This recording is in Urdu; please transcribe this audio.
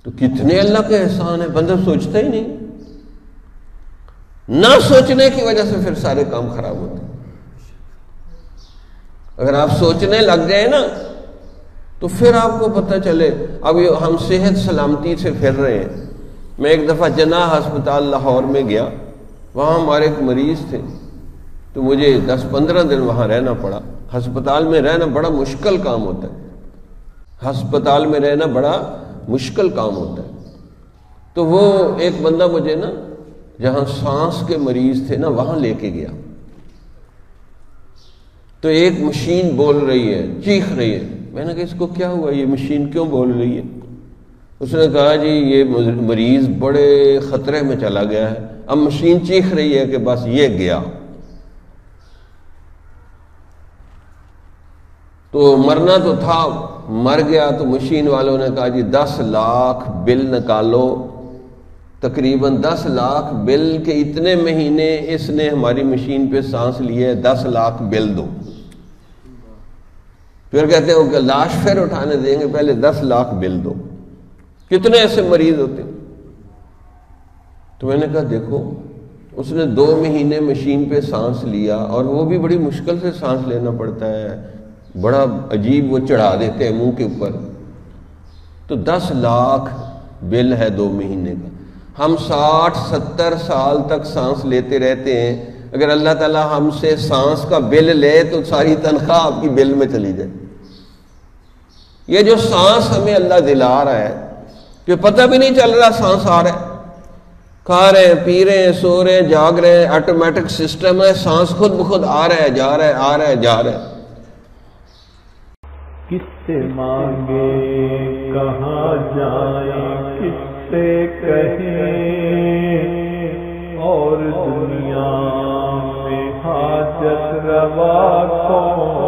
تو کتنے اللہ کے احسان ہیں، بندہ سوچتا ہی نہیں. نہ سوچنے کی وجہ سے پھر سارے کام خراب ہوتے ہیں. اگر آپ سوچنے لگ جائیں نا تو پھر آپ کو پتہ چلے. اب ہم صحت سلامتی سے پھر رہے ہیں. میں ایک دفعہ جناح ہسپتال لاہور میں گیا، وہاں ہمارے ایک مریض تھے، تو مجھے 10-15 دن وہاں رہنا پڑا. ہسپتال میں رہنا بڑا مشکل کام ہوتا ہے، ہسپتال میں رہنا بڑا مشکل کام ہوتا ہے. تو وہ ایک بندہ مجھے نا جہاں سانس کے مریض تھے نا وہاں لے کے گیا. تو ایک مشین بول رہی ہے، چیخ رہی ہے. میں نے کہا اس کو کیا ہوا، یہ مشین کیوں بول رہی ہے؟ اس نے کہا جی یہ مریض بڑے خطرے میں چلا گیا ہے. اب مشین چیخ رہی ہے کہ بس یہ گیا. تو مرنا تو تھا، مر گیا. تو مشین والوں نے کہا جی 10 لاکھ بل نکالو. تقریباً 10 لاکھ بل کے اتنے مہینے اس نے ہماری مشین پہ سانس لیے، 10 لاکھ بل دو. پھر کہتے ہیں کہ لاش پھر اٹھانے دیں گے، پہلے 10 لاکھ بل دو. کتنے ایسے مریض ہوتے ہیں. تو میں نے کہا دیکھو اس نے 2 مہینے مشین پہ سانس لیا، اور وہ بھی بڑی مشکل سے سانس لینا پڑتا ہے، بڑا عجیب وہ چڑھا دیتے ہیں منہ کے اوپر. تو 10 لاکھ بل ہے 2 مہینے کا. ہم 60-70 سال تک سانس لیتے رہتے ہیں. اگر اللہ تعالیٰ ہم سے سانس کا بل لے تو ساری تنخواہ آپ کی بل میں چلی جائے. یہ جو سانس ہمیں اللہ دلا رہا ہے کہ پتہ بھی نہیں چل رہا سانس آ رہا ہے، کھا رہے ہیں، پی رہے ہیں، سو رہے ہیں، جاگ رہے ہیں، آٹومیٹک سسٹم ہے. سانس خود بخود آ رہا ہے، جا رہا ہے، آ رہا ہے، جا رہا ہے. کس سے مانگے کہاں جائیں، کس سے کہیں، اور دنیا میں حاجت روا کون